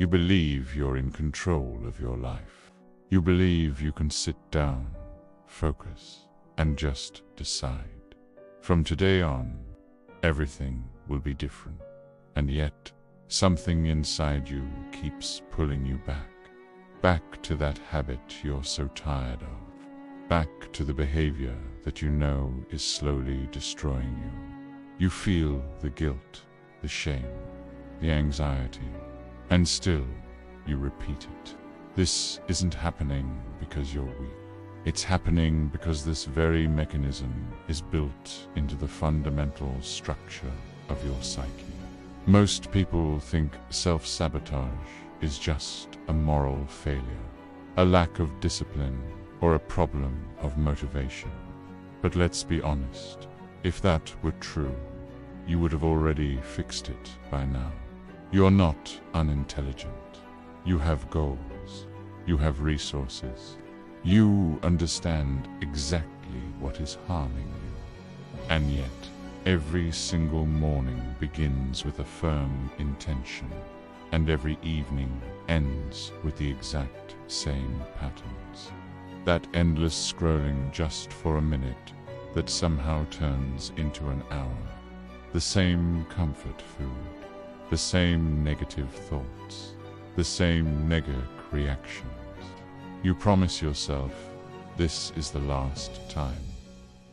You believe you're in control of your life. You believe you can sit down, focus, and just decide. From today on, everything will be different. And yet, something inside you keeps pulling you back to that habit you're so tired of, back to the behavior that you know is slowly destroying you. You feel the guilt, the shame, the anxiety, and still you repeat it. This isn't happening because you're weak. It's happening because this very mechanism is built into the fundamental structure of your psyche. Most people think self-sabotage is just a moral failure, a lack of discipline, or a problem of motivation. But let's be honest, if that were true, you would have already fixed it by now. You're not unintelligent. You have goals. You have resources. You understand exactly what is harming you. And yet, every single morning begins with a firm intention, and every evening ends with the exact same patterns. That endless scrolling just for a minute that somehow turns into an hour. The same comfort food, the same negative thoughts, the same negative reactions. You promise yourself, this is the last time,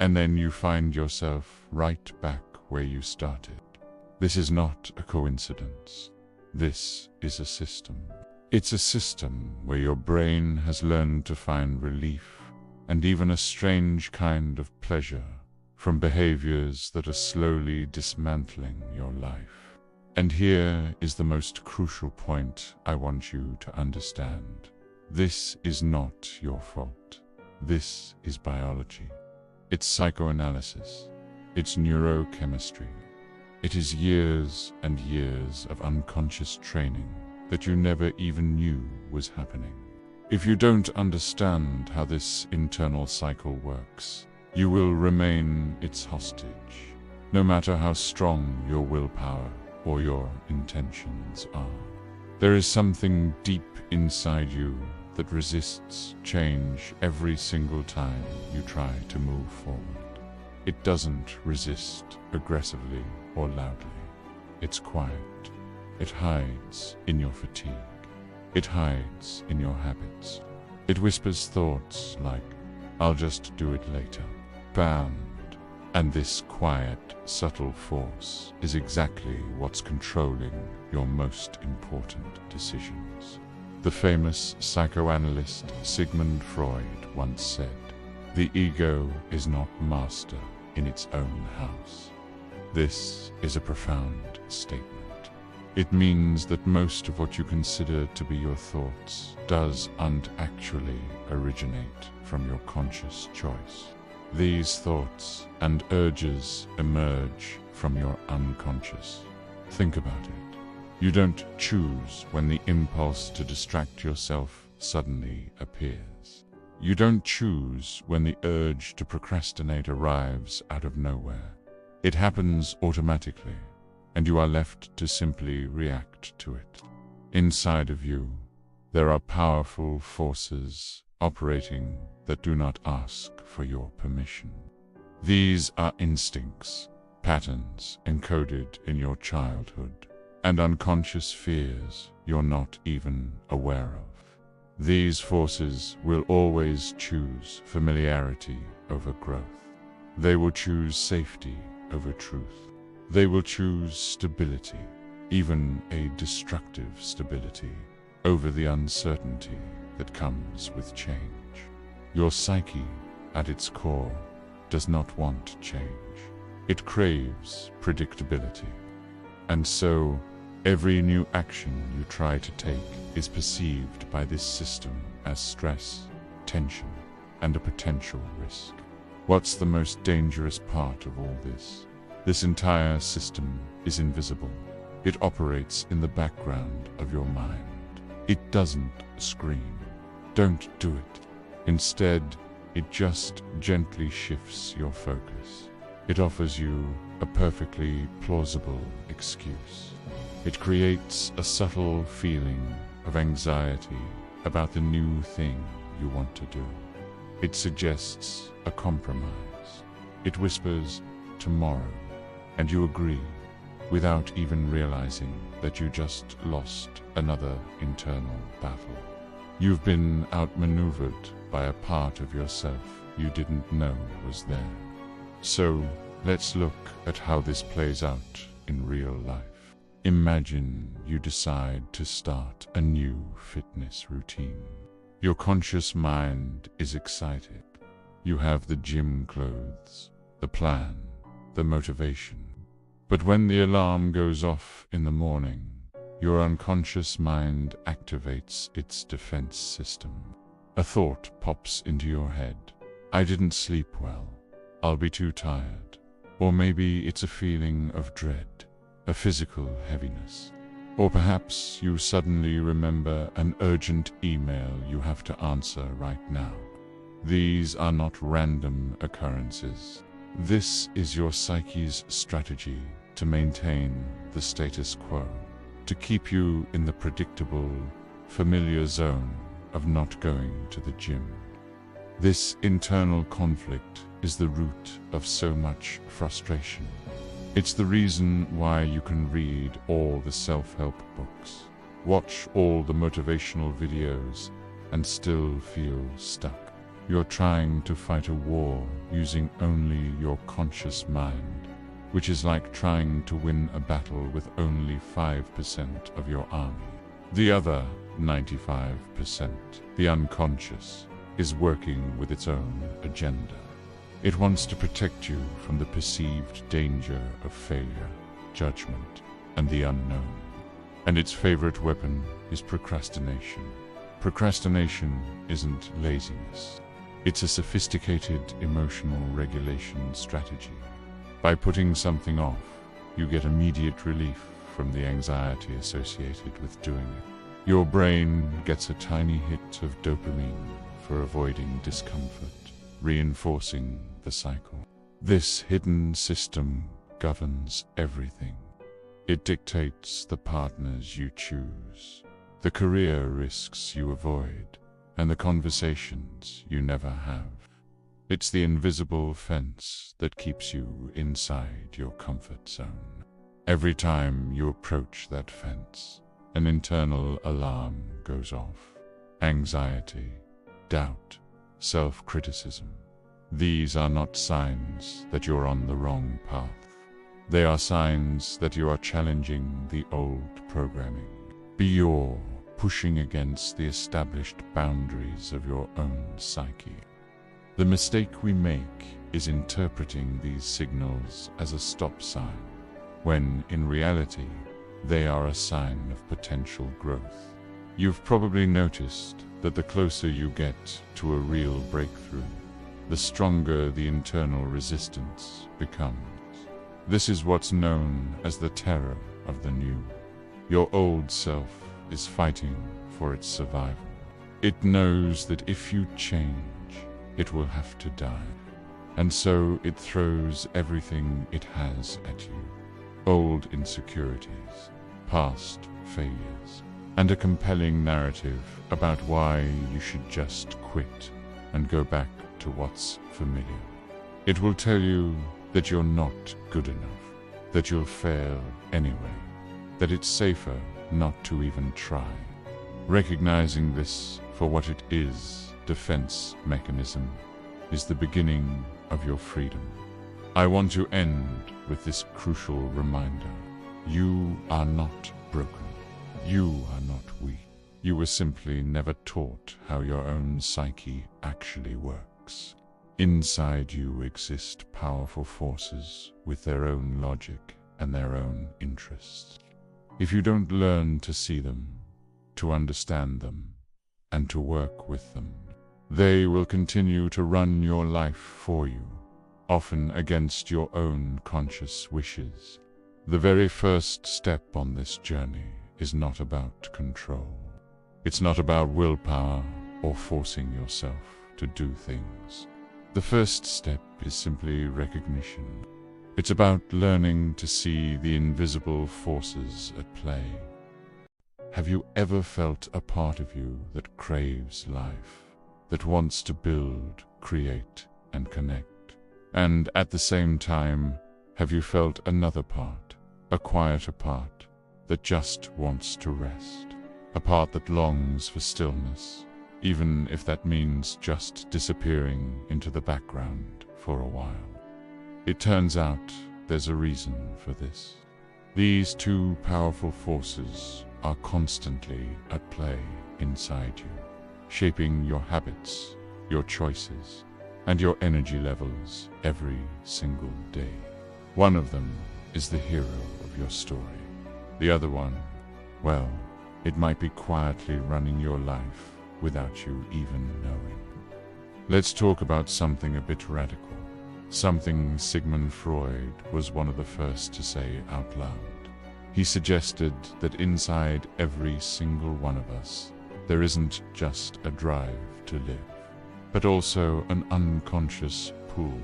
and then you find yourself right back where you started. This is not a coincidence. This is a system. It's a system where your brain has learned to find relief and even a strange kind of pleasure from behaviors that are slowly dismantling your life. And here is the most crucial point I want you to understand. This is not your fault. This is biology. It's psychoanalysis. It's neurochemistry. It is years and years of unconscious training that you never even knew was happening. If you don't understand how this internal cycle works, you will remain its hostage, no matter how strong your willpower or your intentions are. There is something deep inside you that resists change every single time you try to move forward. It doesn't resist aggressively or loudly. It's quiet. It hides in your fatigue. It hides in your habits. It whispers thoughts like, I'll just do it later. Banned. And this quiet, subtle force is exactly what's controlling your most important decisions. The famous psychoanalyst Sigmund Freud once said, "The ego is not master in its own house." This is a profound statement. It means that most of what you consider to be your thoughts doesn't actually originate from your conscious choice. These thoughts and urges emerge from your unconscious. Think about it. You don't choose when the impulse to distract yourself suddenly appears. You don't choose when the urge to procrastinate arrives out of nowhere. It happens automatically, and you are left to simply react to it. Inside of you, there are powerful forces operating that do not ask for your permission. These are instincts, patterns encoded in your childhood, and unconscious fears you're not even aware of. These forces will always choose familiarity over growth. They will choose safety over truth. They will choose stability, even a destructive stability, over the uncertainty that comes with change. Your psyche, at its core, does not want change. It craves predictability. And so, every new action you try to take is perceived by this system as stress, tension, and a potential risk. What's the most dangerous part of all this? This entire system is invisible. It operates in the background of your mind. It doesn't scream, "Don't do it." Instead, it just gently shifts your focus. It offers you a perfectly plausible excuse. It creates a subtle feeling of anxiety about the new thing you want to do. It suggests a compromise. It whispers tomorrow, and you agree without even realizing that you just lost another internal battle. You've been outmaneuvered by a part of yourself you didn't know was there. So let's look at how this plays out in real life. Imagine you decide to start a new fitness routine. Your conscious mind is excited. You have the gym clothes, the plan, the motivation. But when the alarm goes off in the morning, your unconscious mind activates its defense system. A thought pops into your head. I didn't sleep well. I'll be too tired. Or maybe it's a feeling of dread, a physical heaviness. Or perhaps you suddenly remember an urgent email you have to answer right now. These are not random occurrences. This is your psyche's strategy to maintain the status quo, to keep you in the predictable, familiar zone of not going to the gym. This internal conflict is the root of so much frustration. It's the reason why you can read all the self-help books, watch all the motivational videos, and still feel stuck. You're trying to fight a war using only your conscious mind, which is like trying to win a battle with only 5% of your army. The other 95%, the unconscious, is working with its own agenda. It wants to protect you from the perceived danger of failure, judgment, and the unknown. And its favorite weapon is procrastination. Procrastination isn't laziness. It's a sophisticated emotional regulation strategy. By putting something off, you get immediate relief from the anxiety associated with doing it. Your brain gets a tiny hit of dopamine for avoiding discomfort, reinforcing the cycle. This hidden system governs everything. It dictates the partners you choose, the career risks you avoid, and the conversations you never have. It's the invisible fence that keeps you inside your comfort zone. Every time you approach that fence, an internal alarm goes off. Anxiety, doubt, self-criticism. These are not signs that you're on the wrong path. They are signs that you are challenging the old programming. You're pushing against the established boundaries of your own psyche. The mistake we make is interpreting these signals as a stop sign, when in reality, they are a sign of potential growth. You've probably noticed that the closer you get to a real breakthrough, the stronger the internal resistance becomes. This is what's known as the terror of the new. Your old self is fighting for its survival. It knows that if you change, it will have to die. And so it throws everything it has at you. Old insecurities, past failures, and a compelling narrative about why you should just quit and go back to what's familiar. It will tell you that you're not good enough, that you'll fail anyway, that it's safer not to even try. Recognizing this for what it is, defense mechanism, is the beginning of your freedom. I want to end with this crucial reminder. You are not broken. You are not weak. You were simply never taught how your own psyche actually works. Inside you exist powerful forces with their own logic and their own interests. If you don't learn to see them, to understand them, and to work with them, they will continue to run your life for you, often against your own conscious wishes. The very first step on this journey is not about control. It's not about willpower or forcing yourself to do things. The first step is simply recognition. It's about learning to see the invisible forces at play. Have you ever felt a part of you that craves life, that wants to build, create, and connect? And at the same time, have you felt another part, a quieter part, that just wants to rest? A part that longs for stillness, even if that means just disappearing into the background for a while. It turns out there's a reason for this. These two powerful forces are constantly at play inside you, shaping your habits, your choices, and your energy levels every single day. One of them is the hero of your story. The other one, well, it might be quietly running your life without you even knowing. Let's talk about something a bit radical. Something Sigmund Freud was one of the first to say out loud. He suggested that inside every single one of us, there isn't just a drive to live, but also an unconscious pull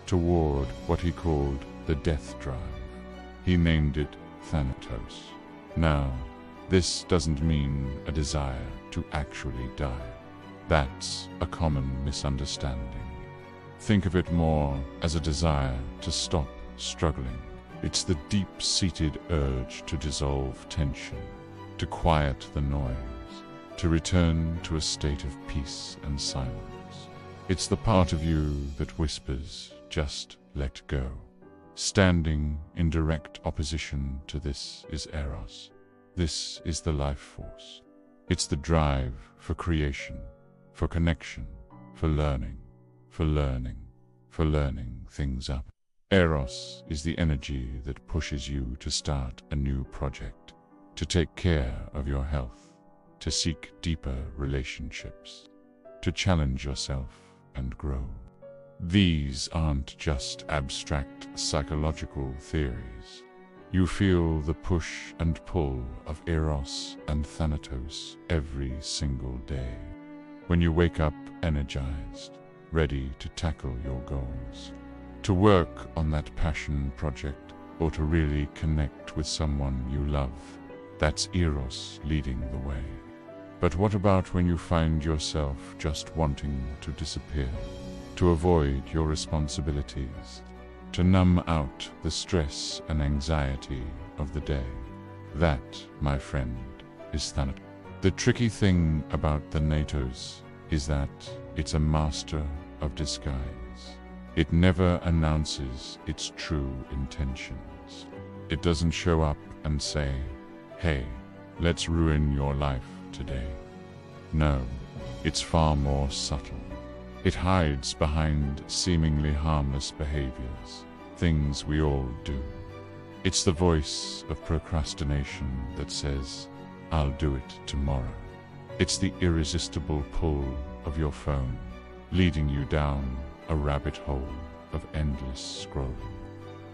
toward what he called the death drive. He named it thanatos. Now, this doesn't mean a desire to actually die. That's a common misunderstanding. Think of it more as a desire to stop struggling. It's the deep-seated urge to dissolve tension, to quiet the noise, to return to a state of peace and silence. It's the part of you that whispers, just let go. Standing in direct opposition to this is Eros. This is the life force. It's the drive for creation, for connection, for learning things up. Eros is the energy that pushes you to start a new project, to take care of your health, to seek deeper relationships, to challenge yourself and grow. These aren't just abstract psychological theories. You feel the push and pull of Eros and Thanatos every single day. When you wake up energized, ready to tackle your goals, to work on that passion project, or to really connect with someone you love, that's Eros leading the way. But what about when you find yourself just wanting to disappear, to avoid your responsibilities, to numb out the stress and anxiety of the day? That, my friend, is Thanatos. The tricky thing about the Thanatos is that it's a master of disguise. It never announces its true intentions. It doesn't show up and say, hey, let's ruin your life today. No, it's far more subtle. It hides behind seemingly harmless behaviors, things we all do. It's the voice of procrastination that says, I'll do it tomorrow. It's the irresistible pull of your phone, leading you down a rabbit hole of endless scrolling.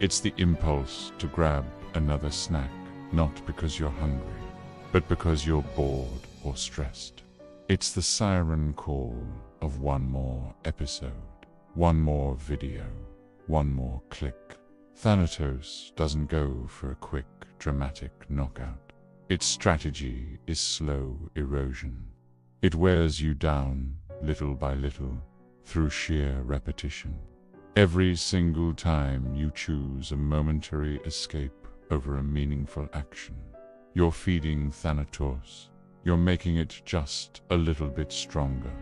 It's the impulse to grab another snack, not because you're hungry, but because you're bored or stressed. It's the siren call of one more episode, one more video, one more click. Thanatos doesn't go for a quick, dramatic knockout. Its strategy is slow erosion. It wears you down, little by little, through sheer repetition. Every single time you choose a momentary escape over a meaningful action, you're feeding Thanatos. You're making it just a little bit stronger,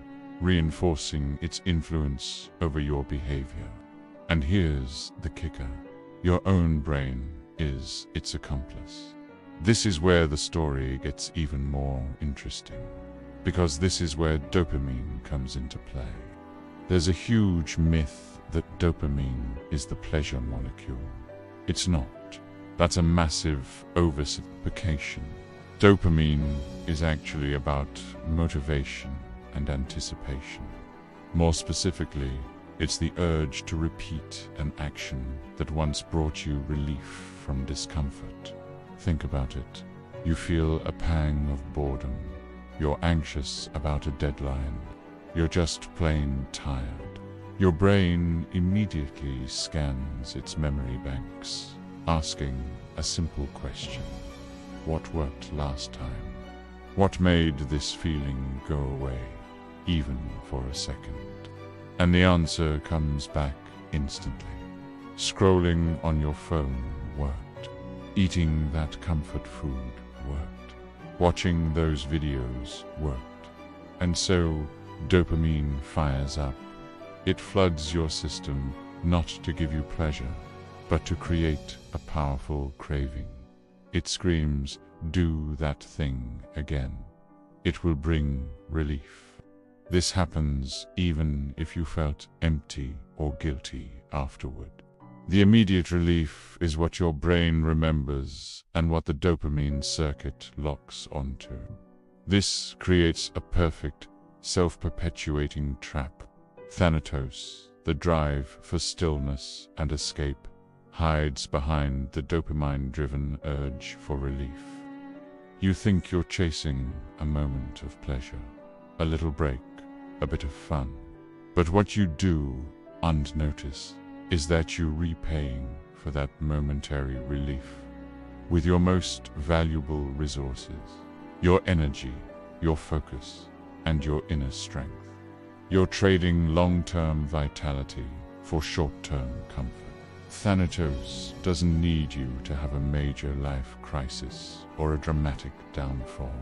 reinforcing its influence over your behavior. And here's the kicker. Your own brain is its accomplice. This is where the story gets even more interesting, because this is where dopamine comes into play. There's a huge myth that dopamine is the pleasure molecule. It's not. That's a massive oversimplification. Dopamine is actually about motivation and anticipation. More specifically, it's the urge to repeat an action that once brought you relief from discomfort. Think about it. You feel a pang of boredom. You're anxious about a deadline. You're just plain tired. Your brain immediately scans its memory banks, asking a simple question. What worked last time? What made this feeling go away, even for a second? And the answer comes back instantly. Scrolling on your phone worked. Eating that comfort food worked. Watching those videos worked. And so, dopamine fires up. It floods your system not to give you pleasure, but to create a powerful craving. It screams, "Do that thing again." It will bring relief. This happens even if you felt empty or guilty afterward. The immediate relief is what your brain remembers and what the dopamine circuit locks onto. This creates a perfect, self-perpetuating trap. Thanatos, the drive for stillness and escape, hides behind the dopamine-driven urge for relief. You think you're chasing a moment of pleasure, a little break, a bit of fun. But what you do, unnoticed, is that you're repaying for that momentary relief with your most valuable resources, your energy, your focus, and your inner strength. You're trading long-term vitality for short-term comfort. Thanatos doesn't need you to have a major life crisis or a dramatic downfall.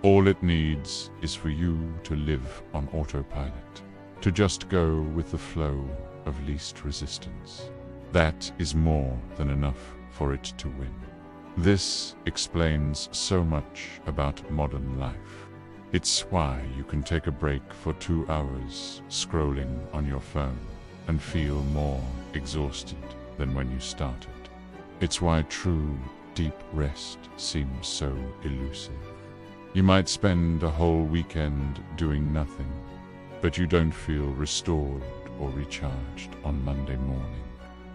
All it needs is for you to live on autopilot, to just go with the flow of least resistance. That is more than enough for it to win. This explains so much about modern life. It's why you can take a break for 2 hours scrolling on your phone and feel more exhausted than when you started. It's why true, deep rest seems so elusive. You might spend a whole weekend doing nothing, but you don't feel restored or recharged on Monday morning.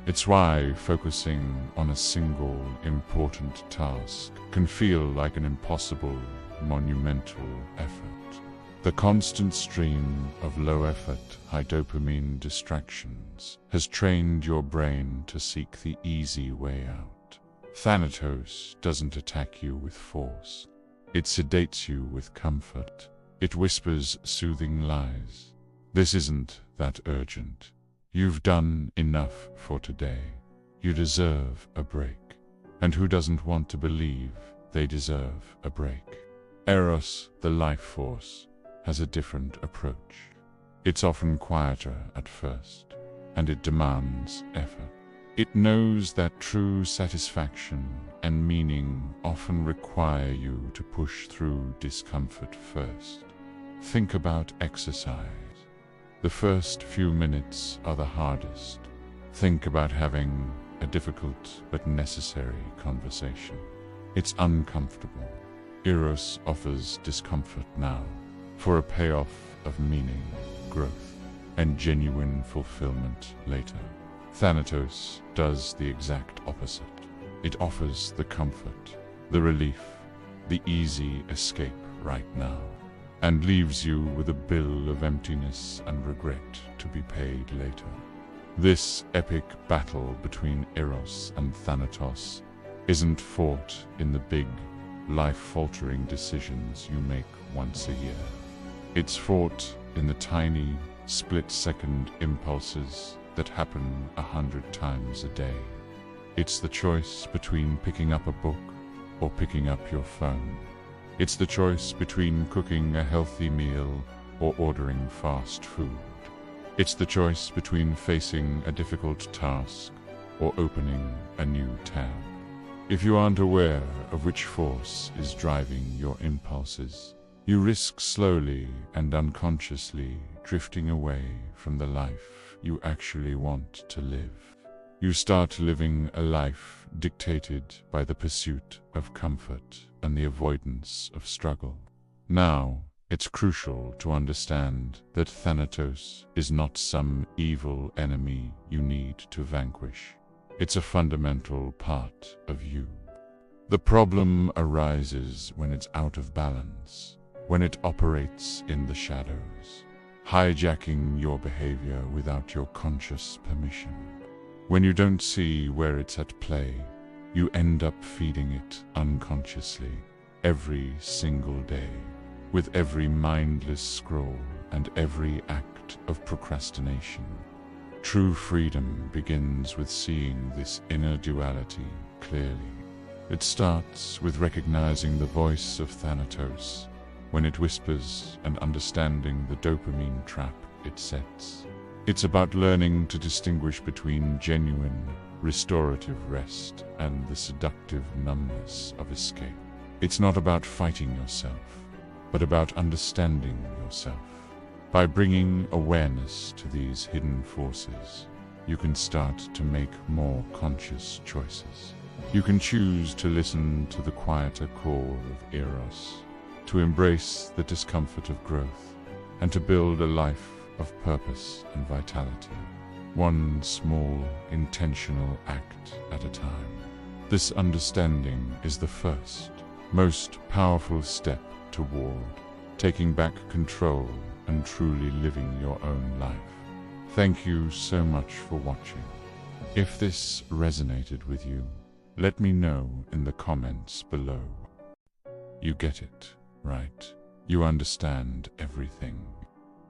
It's why focusing on a single important task can feel like an impossible, monumental effort. The constant stream of low-effort, high-dopamine distractions has trained your brain to seek the easy way out. Thanatos doesn't attack you with force. It sedates you with comfort. It whispers soothing lies. This isn't that urgent. You've done enough for today. You deserve a break. And who doesn't want to believe they deserve a break? Eros, the life force, has a different approach. It's often quieter at first, and it demands effort. It knows that true satisfaction and meaning often require you to push through discomfort first. Think about exercise. The first few minutes are the hardest. Think about having a difficult but necessary conversation. It's uncomfortable. Eros offers discomfort now for a payoff of meaning, growth, and genuine fulfillment later. Thanatos does the exact opposite. It offers the comfort, the relief, the easy escape right now, and leaves you with a bill of emptiness and regret to be paid later. This epic battle between Eros and Thanatos isn't fought in the big, life-altering decisions you make once a year. It's fought in the tiny, split-second impulses that happen 100 times a day. It's the choice between picking up a book or picking up your phone. It's the choice between cooking a healthy meal or ordering fast food. It's the choice between facing a difficult task or opening a new tab. If you aren't aware of which force is driving your impulses, you risk slowly and unconsciously drifting away from the life you actually want to live. You start living a life dictated by the pursuit of comfort and the avoidance of struggle. Now, it's crucial to understand that Thanatos is not some evil enemy you need to vanquish. It's a fundamental part of you. The problem arises when it's out of balance, when it operates in the shadows, hijacking your behavior without your conscious permission. When you don't see where it's at play, you end up feeding it unconsciously every single day, with every mindless scroll and every act of procrastination. True freedom begins with seeing this inner duality clearly. It starts with recognizing the voice of Thanatos when it whispers and understanding the dopamine trap it sets. It's about learning to distinguish between genuine, restorative rest and the seductive numbness of escape. It's not about fighting yourself, but about understanding yourself. By bringing awareness to these hidden forces, you can start to make more conscious choices. You can choose to listen to the quieter call of Eros, to embrace the discomfort of growth, and to build a life of purpose and vitality, one small, intentional act at a time. This understanding is the first, most powerful step toward taking back control and truly living your own life. Thank you so much for watching. If this resonated with you, let me know in the comments below. You get it, right? You understand everything.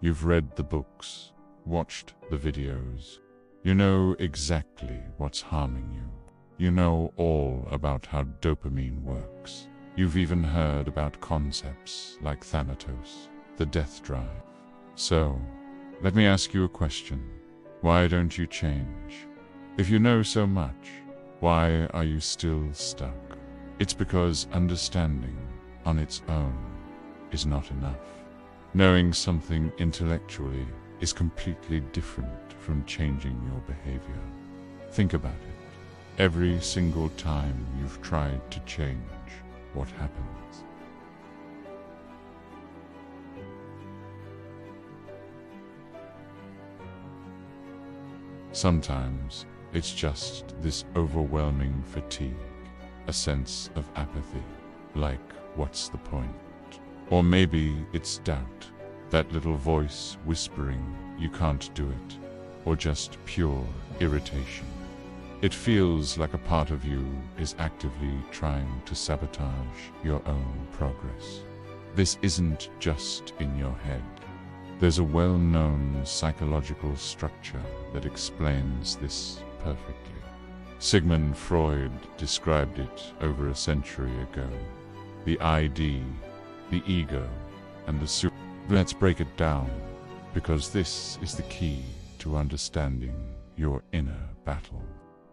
You've read the books, watched the videos. You know exactly what's harming you. You know all about how dopamine works. You've even heard about concepts like Thanatos, the death drive. So, let me ask you a question. Why don't you change? If you know so much, why are you still stuck? It's because understanding on its own is not enough. Knowing something intellectually is completely different from changing your behavior. Think about it. Every single time you've tried to change, what happens? Sometimes it's just this overwhelming fatigue, a sense of apathy, like what's the point? Or maybe it's doubt, that little voice whispering you can't do it, or just pure irritation. It feels like a part of you is actively trying to sabotage your own progress. This isn't just in your head. There's a well-known psychological structure that explains this perfectly. Sigmund Freud described it over a century ago. The ID, the ego, and the super. Let's break it down, because this is the key to understanding your inner battle.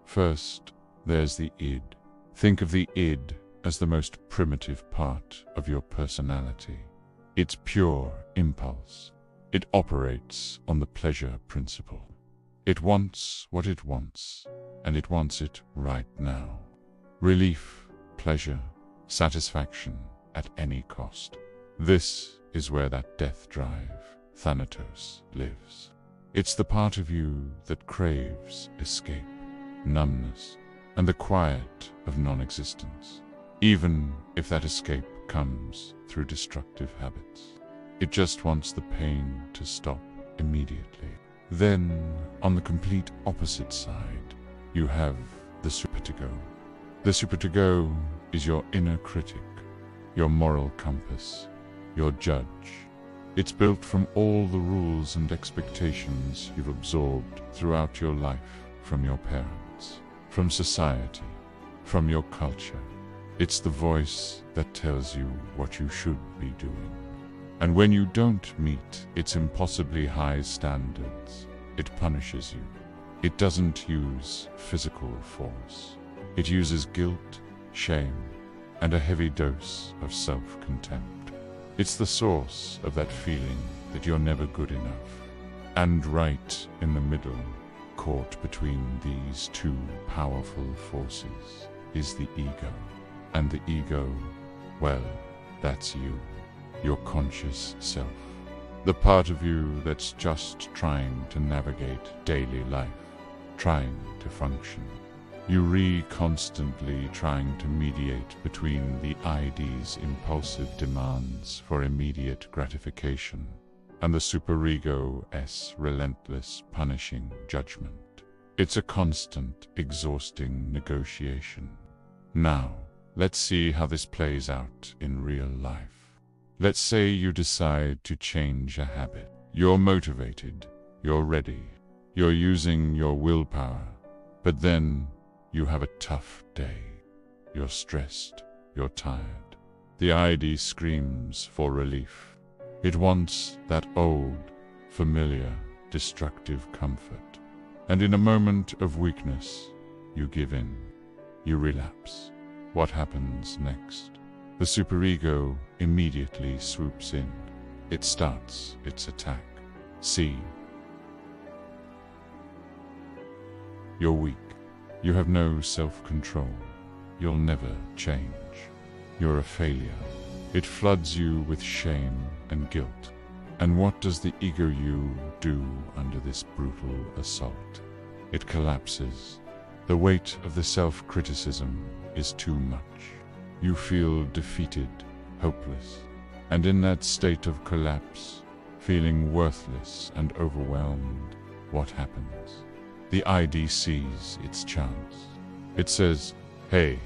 First, there's the id. Think of the id as the most primitive part of your personality. It's pure impulse. It operates on the pleasure principle. It wants what it wants, and it wants it right now. Relief, pleasure, satisfaction at any cost. This is where that death drive, Thanatos, lives. It's the part of you that craves escape, numbness, and the quiet of non-existence, even if that escape comes through destructive habits. It just wants the pain to stop immediately. Then, on the complete opposite side, you have the superego. The superego is your inner critic, your moral compass, your judge. It's built from all the rules and expectations you've absorbed throughout your life from your parents, from society, from your culture. It's the voice that tells you what you should be doing. And when you don't meet its impossibly high standards, it punishes you. It doesn't use physical force. It uses guilt, shame, and a heavy dose of self-contempt. It's the source of that feeling that you're never good enough. And right in the middle, caught between these two powerful forces, is the ego. And the ego, well, that's you. Your conscious self, the part of you that's just trying to navigate daily life, trying to function. You constantly trying to mediate between the ID's impulsive demands for immediate gratification and the superego's relentless punishing judgment. It's a constant, exhausting negotiation. Now, let's see how this plays out in real life. Let's say you decide to change a habit. You're motivated, you're ready, you're using your willpower, but then you have a tough day. You're stressed, you're tired. The ID screams for relief. It wants that old, familiar, destructive comfort. And in a moment of weakness, you give in. You relapse. What happens next? The superego immediately swoops in. It starts its attack. See, you're weak. You have no self-control. You'll never change. You're a failure. It floods you with shame and guilt. And what does the ego you do under this brutal assault? It collapses. The weight of the self-criticism is too much. You feel defeated, hopeless, and in that state of collapse, feeling worthless and overwhelmed, what happens? The ID sees its chance. It says, "Hey,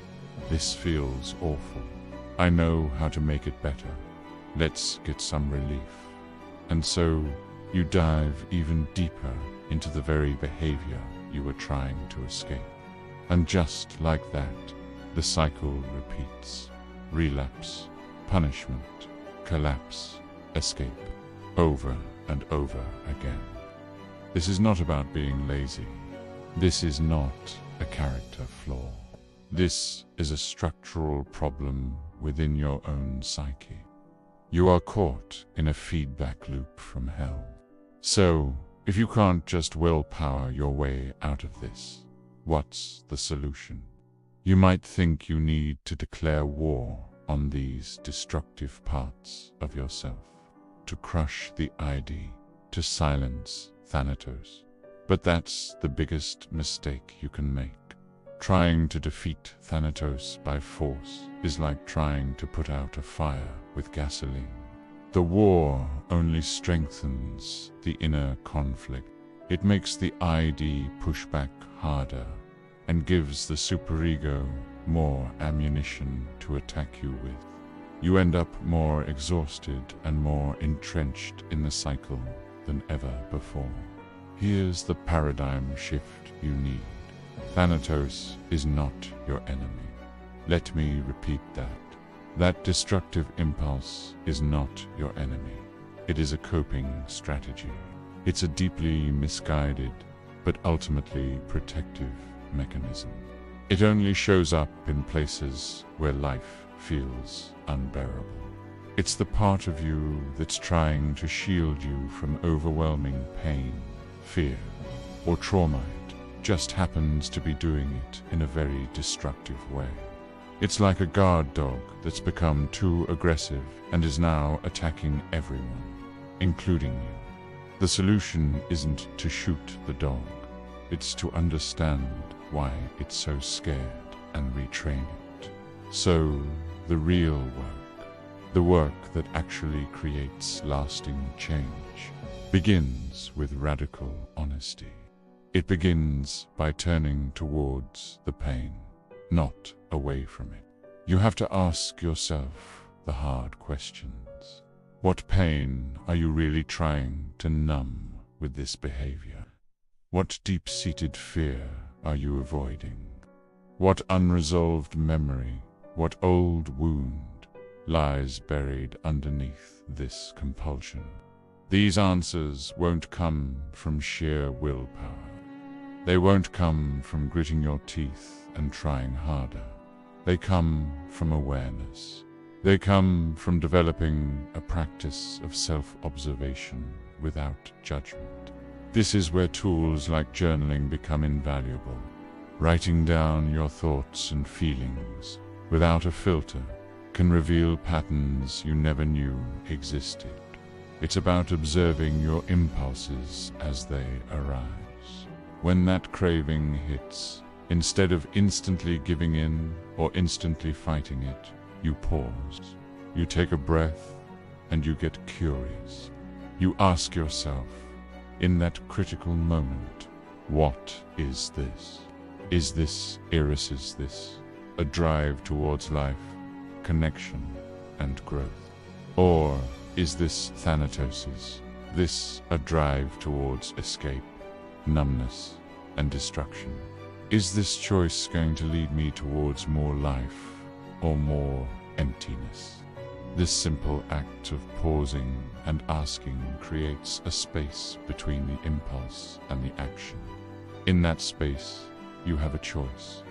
this feels awful. I know how to make it better. Let's get some relief." And so you dive even deeper into the very behavior you were trying to escape. And just like that, the cycle repeats. Relapse, punishment, collapse, escape, over and over again. This is not about being lazy. This is not a character flaw. This is a structural problem within your own psyche. You are caught in a feedback loop from hell. So, if you can't just willpower your way out of this, what's the solution? You might think you need to declare war on these destructive parts of yourself, to crush the ID, to silence Thanatos. But that's the biggest mistake you can make. Trying to defeat Thanatos by force is like trying to put out a fire with gasoline. The war only strengthens the inner conflict. It makes the ID push back harder and gives the superego more ammunition to attack you with. You end up more exhausted and more entrenched in the cycle than ever before. Here's the paradigm shift you need. Thanatos is not your enemy. Let me repeat that. That destructive impulse is not your enemy. It is a coping strategy. It's a deeply misguided, but ultimately protective mechanism. It only shows up in places where life feels unbearable. It's the part of you that's trying to shield you from overwhelming pain, fear, or trauma. It just happens to be doing it in a very destructive way. It's like a guard dog that's become too aggressive and is now attacking everyone, including you. The solution isn't to shoot the dog. It's to understand why it's so scared and retrain it. So, the real work, the work that actually creates lasting change, begins with radical honesty. It begins by turning towards the pain, not away from it. You have to ask yourself the hard questions. What pain are you really trying to numb with this behavior? What deep-seated fear are you avoiding? What unresolved memory, what old wound lies buried underneath this compulsion? These answers won't come from sheer willpower. They won't come from gritting your teeth and trying harder. They come from awareness. They come from developing a practice of self-observation without judgment. This is where tools like journaling become invaluable. Writing down your thoughts and feelings without a filter can reveal patterns you never knew existed. It's about observing your impulses as they arise. When that craving hits, instead of instantly giving in or instantly fighting it, you pause. You take a breath and you get curious. You ask yourself, in that critical moment, what is this? Is this a drive towards life, connection, and growth? Or is this thanatosis, this a drive towards escape, numbness, and destruction? Is this choice going to lead me towards more life or more emptiness? This simple act of pausing and asking creates a space between the impulse and the action. In that space, you have a choice,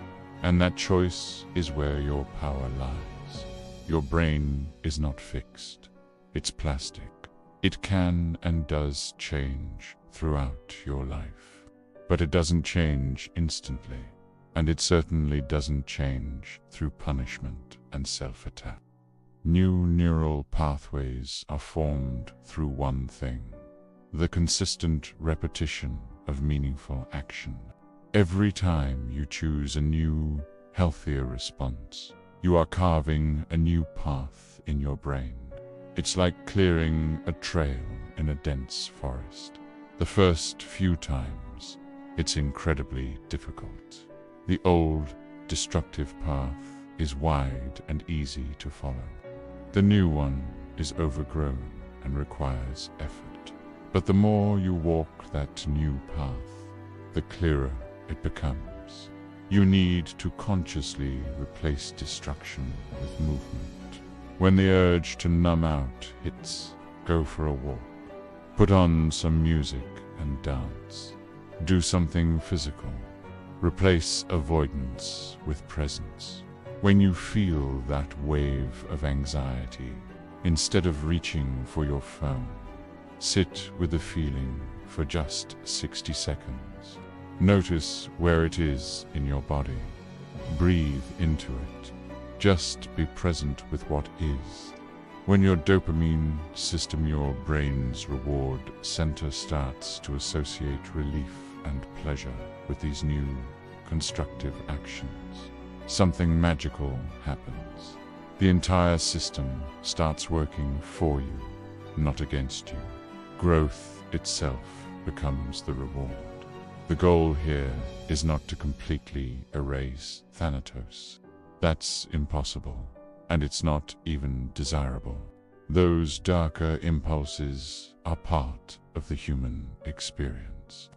and that choice is where your power lies. Your brain is not fixed. It's plastic. It can and does change throughout your life. But it doesn't change instantly, and it certainly doesn't change through punishment and self-attack. New neural pathways are formed through one thing: the consistent repetition of meaningful action. Every time you choose a new, healthier response, you are carving a new path in your brain. It's like clearing a trail in a dense forest. The first few times, it's incredibly difficult. The old, destructive path is wide and easy to follow. The new one is overgrown and requires effort. But the more you walk that new path, the clearer it becomes. You need to consciously replace destruction with movement. When the urge to numb out hits, go for a walk. Put on some music and dance. Do something physical. Replace avoidance with presence. When you feel that wave of anxiety, instead of reaching for your phone, sit with the feeling for just 60 seconds. Notice where it is in your body. Breathe into it. Just be present with what is. When your dopamine system, your brain's reward center, starts to associate relief and pleasure with these new, constructive actions, something magical happens. The entire system starts working for you, not against you. Growth itself becomes the reward. The goal here is not to completely erase thanatos. That's impossible, and it's not even desirable. Those darker impulses are part of the human experience.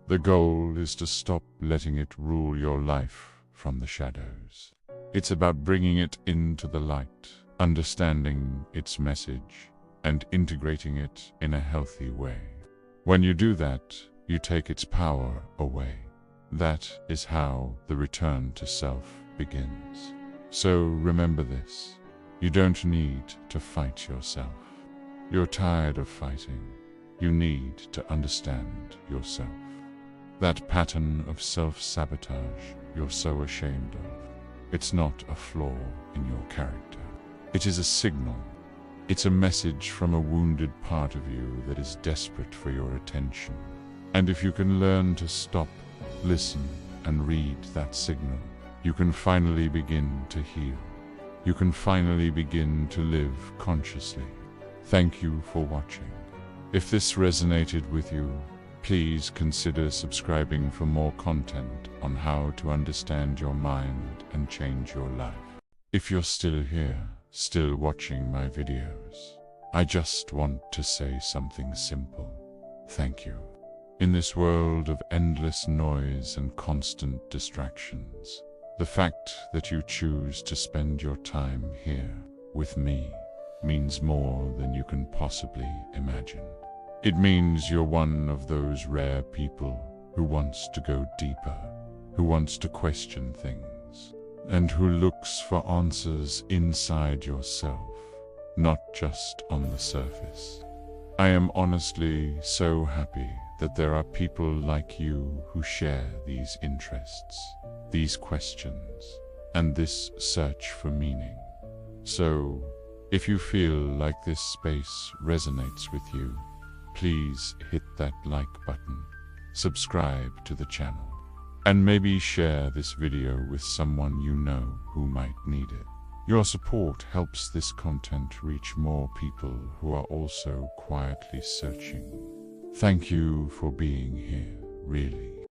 The goal is to stop letting it rule your life from the shadows. It's about bringing it into the light, understanding its message, and integrating it in a healthy way. When you do that, you take its power away. That is how the return to self begins. So remember this: you don't need to fight yourself. You're tired of fighting. You need to understand yourself. That pattern of self-sabotage you're so ashamed of, it's not a flaw in your character. It is a signal. It's a message from a wounded part of you that is desperate for your attention. And if you can learn to stop, listen, and read that signal, you can finally begin to heal. You can finally begin to live consciously. Thank you for watching. If this resonated with you, please consider subscribing for more content on how to understand your mind and change your life. If you're still here, still watching my videos, I just want to say something simple. Thank you. In this world of endless noise and constant distractions, the fact that you choose to spend your time here with me means more than you can possibly imagine. It means you're one of those rare people who wants to go deeper, who wants to question things, and who looks for answers inside yourself, not just on the surface. I am honestly so happy that there are people like you who share these interests, these questions, and this search for meaning. So, if you feel like this space resonates with you, please hit that like button, subscribe to the channel, and maybe share this video with someone you know who might need it. Your support helps this content reach more people who are also quietly searching. Thank you for being here, really.